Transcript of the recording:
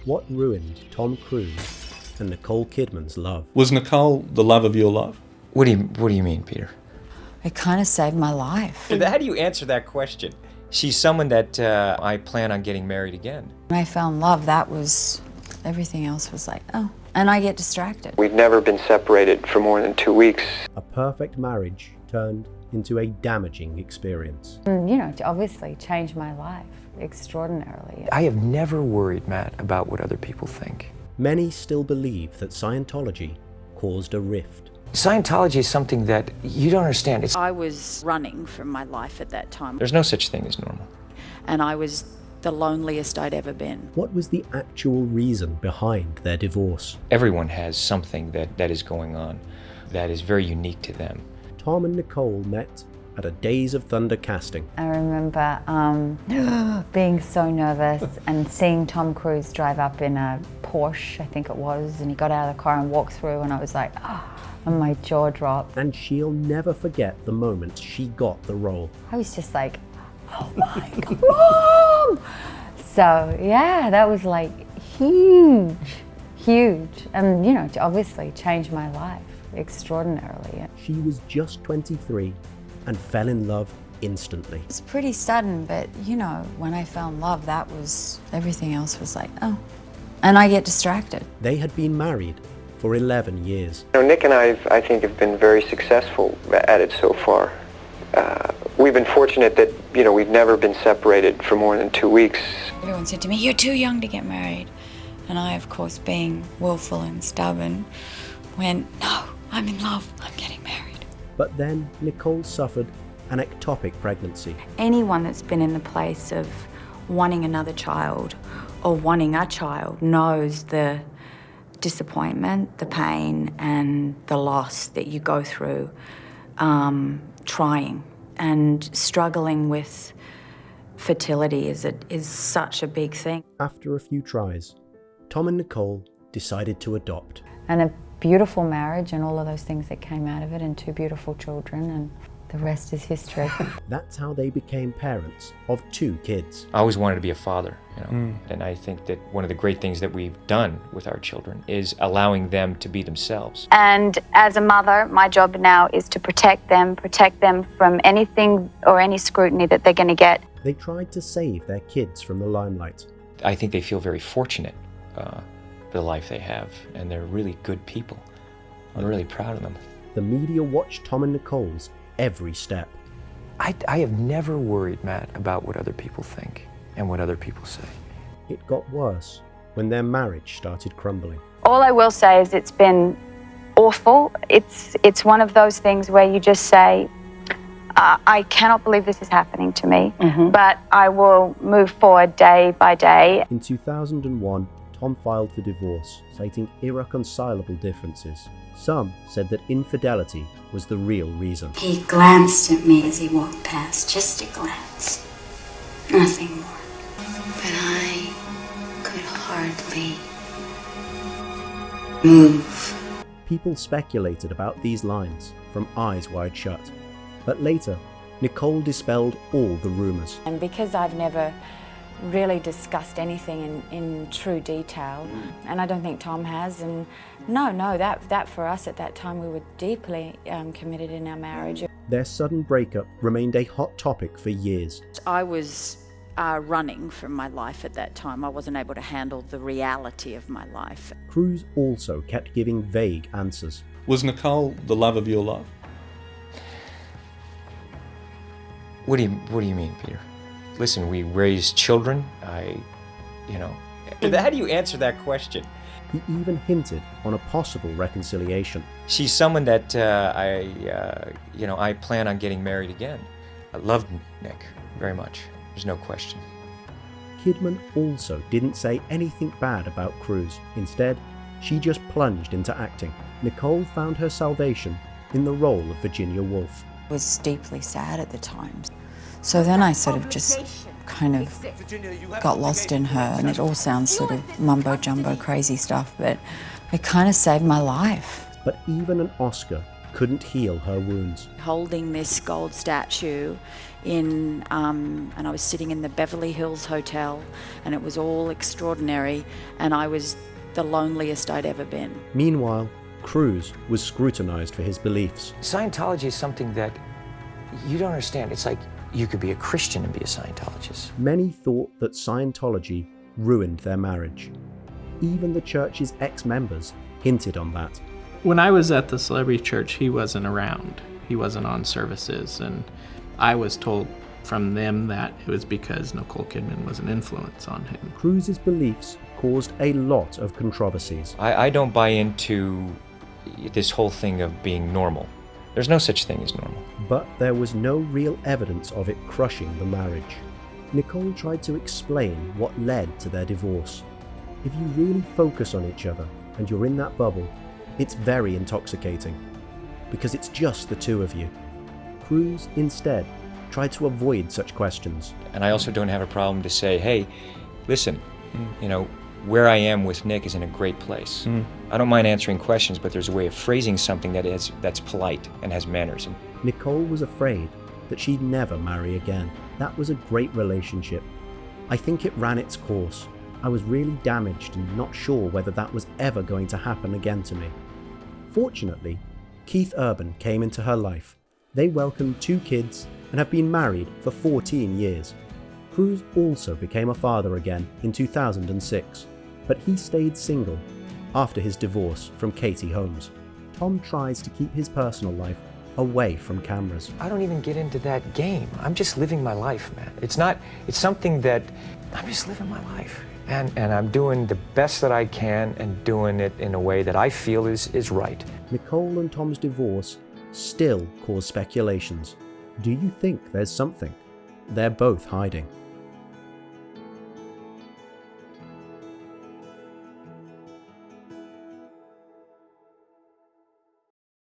What ruined Tom Cruise and Nicole Kidman's love? Was Nicole the love of your life? What do you mean, Peter? It kind of saved my life. How do you answer that question? She's someone that I plan on getting married again. When I found love, that was, everything else was like, oh, and I get distracted. We've never been separated for more than 2 weeks. A perfect marriage turned into a damaging experience. And, you know, it obviously changed my life extraordinarily. I have never worried, Matt, about what other people think. Many still believe that Scientology caused a rift. Scientology is something that you don't understand. I was running from my life at that time, There's no such thing as normal. and I was the loneliest I'd ever been. What was the actual reason behind their divorce? Everyone has something that is going on that is very unique to them. Tom and Nicole met at a Days of Thunder casting. I remember being so nervous and seeing Tom Cruise drive up in a Porsche, I think it was, and he got out of the car and walked through, and I was like, and my jaw dropped. And she'll never forget the moment she got the role. I was just like, oh my God, Mom! So yeah, that was like huge. And you know, it obviously changed my life extraordinarily. She was just 23 and fell in love instantly. It's pretty sudden, but you know, when I found love, that was, everything else was like, oh, and I get distracted. They had been married for 11 years. You know, Nick and I think, have been very successful at it so far. We've been fortunate that, you know, we've never been separated for more than 2 weeks. Everyone said to me, "You're too young to get married." And I, of course, being willful and stubborn, went, "No, I'm in love, I'm getting married." But then Nicole suffered an ectopic pregnancy. Anyone that's been in the place of wanting another child or wanting a child knows the disappointment, the pain, and the loss that you go through trying and struggling with fertility is such a big thing. After a few tries, Tom and Nicole decided to adopt. And a beautiful marriage and all of those things that came out of it, and 2 beautiful children, and the rest is history. That's how they became parents of 2 kids. I always wanted to be a father, you know, and I think that one of the great things that we've done with our children is allowing them to be themselves. And as a mother, my job now is to protect them from anything or any scrutiny that they're going to get. They tried to save their kids from the limelight. I think they feel very fortunate for the life they have, and they're really good people. I'm really proud of them. The media watched Tom and Nicole's every step. I have never worried, Matt, about what other people think and what other people say. It got worse when their marriage started crumbling. All I will say is it's been awful. It's one of those things where you just say, I cannot believe this is happening to me, but I will move forward day by day. In 2001, Tom filed for divorce, citing irreconcilable differences. Some said that infidelity was the real reason. He glanced at me as he walked past, just a glance, nothing more. But I could hardly move. People speculated about these lines from eyes wide shut. But later, Nicole dispelled all the rumors. And because I've never really discussed anything in true detail, and I don't think Tom has, and no, that for us at that time, we were deeply committed in our marriage. Their sudden breakup remained a hot topic for years. I was running from my life at that time. I wasn't able to handle the reality of my life. Cruise also kept giving vague answers. Was Nicole the love of your life? What do you mean, Peter? Listen, we raised children. How do you answer that question? He even hinted on a possible reconciliation. She's someone that I plan on getting married again. I loved Nick very much. There's no question. Kidman also didn't say anything bad about Cruise. Instead, she just plunged into acting. Nicole found her salvation in the role of Virginia Woolf. I was deeply sad at the time. So then I sort of just kind of got lost in her, and it all sounds sort of mumbo-jumbo crazy stuff, but it kind of saved my life. But even an Oscar couldn't heal her wounds. Holding this gold statue and I was sitting in the Beverly Hills Hotel, and it was all extraordinary, and I was the loneliest I'd ever been. Meanwhile, Cruz was scrutinized for his beliefs. Scientology is something that you don't understand. It's like you could be a Christian and be a Scientologist. Many thought that Scientology ruined their marriage. Even the church's ex-members hinted on that. When I was at the Celebrity Church, he wasn't around. He wasn't on services, and I was told from them that it was because Nicole Kidman was an influence on him. Cruz's beliefs caused a lot of controversies. I don't buy into this whole thing of being normal. There's no such thing as normal. But there was no real evidence of it crushing the marriage. Nicole tried to explain what led to their divorce. If you really focus on each other and you're in that bubble, it's very intoxicating, because it's just the two of you. Cruz, instead, tried to avoid such questions. And I also don't have a problem to say, hey, listen, you know, where I am with Nick is in a great place. I don't mind answering questions, but there's a way of phrasing something that's polite and has manners. Nicole was afraid that she'd never marry again. That was a great relationship. I think it ran its course. I was really damaged and not sure whether that was ever going to happen again to me. Fortunately, Keith Urban came into her life. They welcomed 2 kids and have been married for 14 years. Cruz also became a father again in 2006, but he stayed single after his divorce from Katie Holmes. Tom tries to keep his personal life away from cameras. I don't even get into that game. I'm just living my life, man. It's something that I'm just living my life. And I'm doing the best that I can and doing it in a way that I feel is right. Nicole and Tom's divorce still cause speculations. Do you think there's something they're both hiding?